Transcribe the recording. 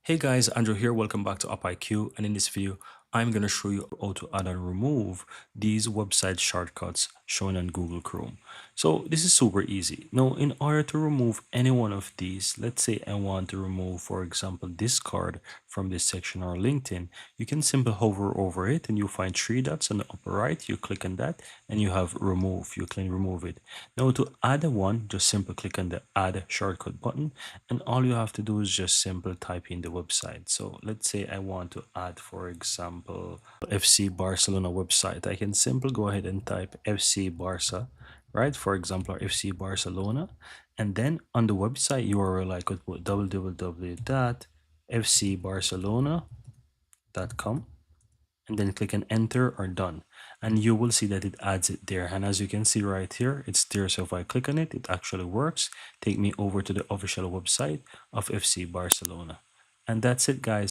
Hey guys, Andrew here. Welcome back to UpIQ. And in this video, I'm going to show you how to add and remove these website shortcuts shown on Google Chrome. So this is super easy. Now, in order to remove any one of these, let's say I want to remove, for example, this card from this section or LinkedIn, you can simply hover over it and you find three dots on the upper right. You click on that and you have remove. You can remove it. Now to add one, just simply click on the add shortcut button and all you have to do is just simply type in the website. So let's say I want to add, for example, FC Barcelona website. I can simply go ahead and type FC Barca, right? For example, or FC Barcelona. And then on the website URL, I could put www.fcbarcelona.com and then click on enter or done, and you will see that it adds it there. And as you can see right here, it's there. So if I click on it, it actually works. Take me over to the official website of FC Barcelona. And that's it, guys.